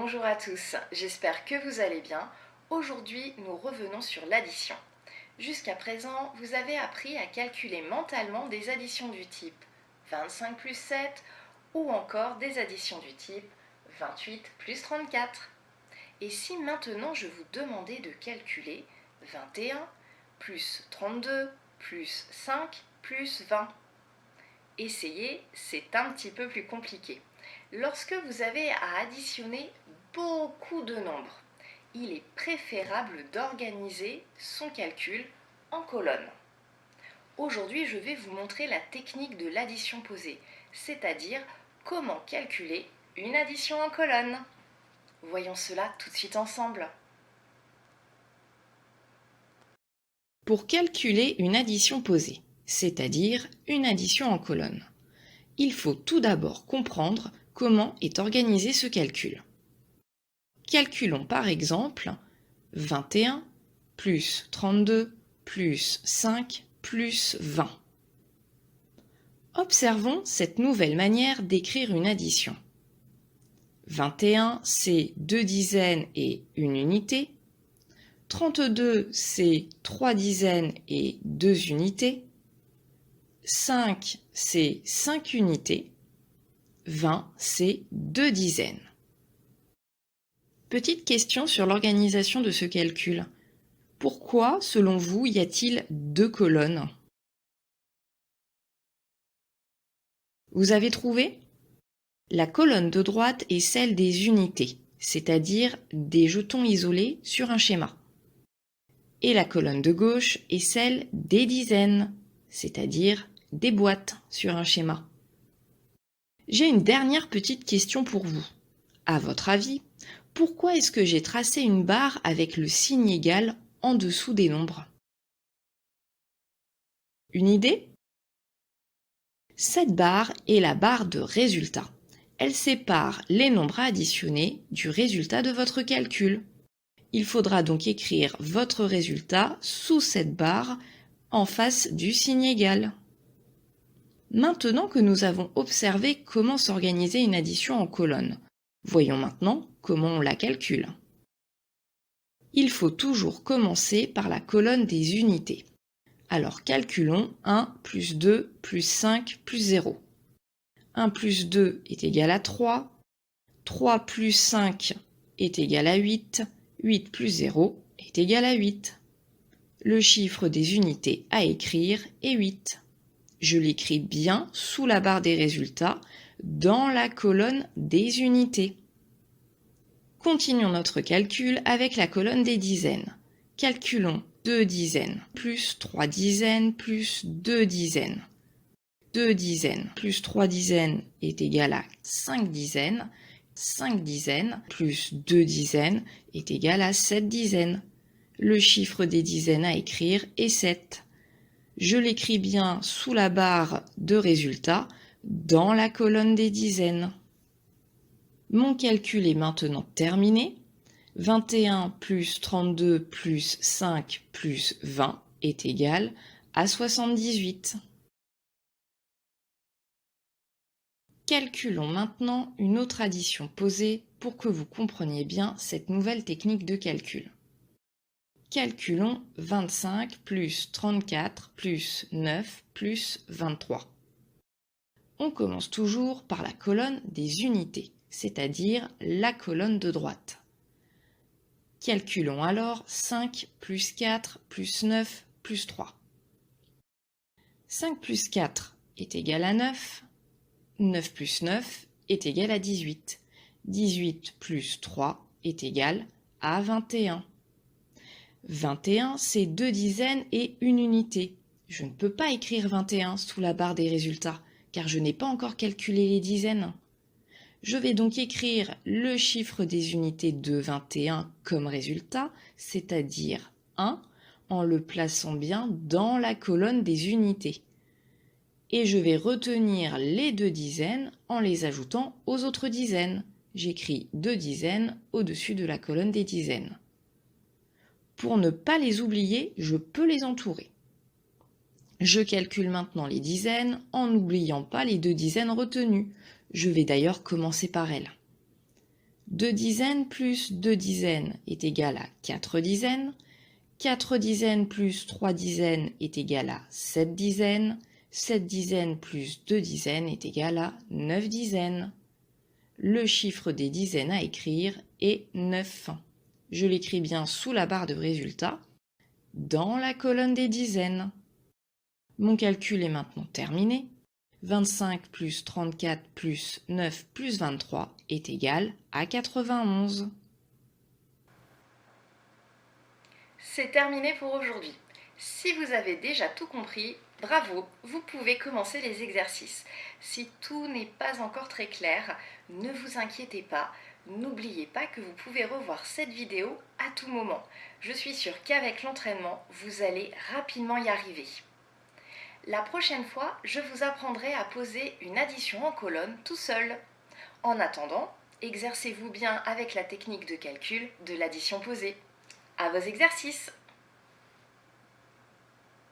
Bonjour à tous, j'espère que vous allez bien. Aujourd'hui, nous revenons sur l'addition. Jusqu'à présent, vous avez appris à calculer mentalement des additions du type 25 plus 7 ou encore des additions du type 28 plus 34. Et si maintenant je vous demandais de calculer 21 plus 32 plus 5 plus 20? Essayez, c'est un petit peu plus compliqué. Lorsque vous avez à additionner beaucoup de nombres, il est préférable d'organiser son calcul en colonnes. Aujourd'hui, je vais vous montrer la technique de l'addition posée, c'est-à-dire comment calculer une addition en colonne. Voyons cela tout de suite ensemble. Pour calculer une addition posée, c'est-à-dire une addition en colonne, il faut tout d'abord comprendre comment est organisé ce calcul. Calculons par exemple 21 plus 32 plus 5 plus 20. Observons cette nouvelle manière d'écrire une addition. 21, c'est 2 dizaines et une unité. 32, c'est 3 dizaines et 2 unités. 5, c'est 5 unités. 20, c'est 2 dizaines. Petite question sur l'organisation de ce calcul. Pourquoi, selon vous, y a-t-il 2 colonnes? Vous avez trouvé? La colonne de droite est celle des unités, c'est-à-dire des jetons isolés sur un schéma. Et la colonne de gauche est celle des dizaines, c'est-à-dire des boîtes sur un schéma. J'ai une dernière petite question pour vous. À votre avis, pourquoi est-ce que j'ai tracé une barre avec le signe égal en dessous des nombres? Une idée? Cette barre est la barre de résultat. Elle sépare les nombres à additionner du résultat de votre calcul. Il faudra donc écrire votre résultat sous cette barre en face du signe égal. Maintenant que nous avons observé comment s'organiser une addition en colonne, voyons maintenant comment on la calcule. Il faut toujours commencer par la colonne des unités. Alors calculons 1 plus 2 plus 5 plus 0. 1 plus 2 est égal à 3. 3 plus 5 est égal à 8. 8 plus 0 est égal à 8. Le chiffre des unités à écrire est 8. Je l'écris bien sous la barre des résultats, dans la colonne des unités. Continuons notre calcul avec la colonne des dizaines. Calculons 2 dizaines plus 3 dizaines plus 2 dizaines. 2 dizaines plus 3 dizaines est égal à 5 dizaines. 5 dizaines plus 2 dizaines est égal à 7 dizaines. Le chiffre des dizaines à écrire est 7. Je l'écris bien sous la barre de résultats dans la colonne des dizaines. Mon calcul est maintenant terminé. 21 plus 32 plus 5 plus 20 est égal à 78. Calculons maintenant une autre addition posée pour que vous compreniez bien cette nouvelle technique de calcul. Calculons 25 plus 34 plus 9 plus 23. On commence toujours par la colonne des unités, c'est-à-dire la colonne de droite. Calculons alors 5 plus 4 plus 9 plus 3. 5 plus 4 est égal à 9. 9 plus 9 est égal à 18. 18 plus 3 est égal à 21. 21, c'est 2 dizaines et une unité. Je ne peux pas écrire 21 sous la barre des résultats, car je n'ai pas encore calculé les dizaines. Je vais donc écrire le chiffre des unités de 21 comme résultat, c'est-à-dire 1, en le plaçant bien dans la colonne des unités. Et je vais retenir les 2 dizaines en les ajoutant aux autres dizaines. J'écris 2 dizaines au-dessus de la colonne des dizaines. Pour ne pas les oublier, je peux les entourer. Je calcule maintenant les dizaines en n'oubliant pas les 2 dizaines retenues. Je vais d'ailleurs commencer par elles. 2 dizaines plus 2 dizaines est égal à 4 dizaines. 4 dizaines plus 3 dizaines est égal à 7 dizaines. 7 dizaines plus 2 dizaines est égal à 9 dizaines. Le chiffre des dizaines à écrire est 9. Je l'écris bien sous la barre de résultats, dans la colonne des dizaines. Mon calcul est maintenant terminé. 25 plus 34 plus 9 plus 23 est égal à 91. C'est terminé pour aujourd'hui. Si vous avez déjà tout compris, bravo, vous pouvez commencer les exercices. Si tout n'est pas encore très clair, ne vous inquiétez pas. N'oubliez pas que vous pouvez revoir cette vidéo à tout moment. Je suis sûre qu'avec l'entraînement, vous allez rapidement y arriver. La prochaine fois, je vous apprendrai à poser une addition en colonne tout seul. En attendant, exercez-vous bien avec la technique de calcul de l'addition posée. À vos exercices!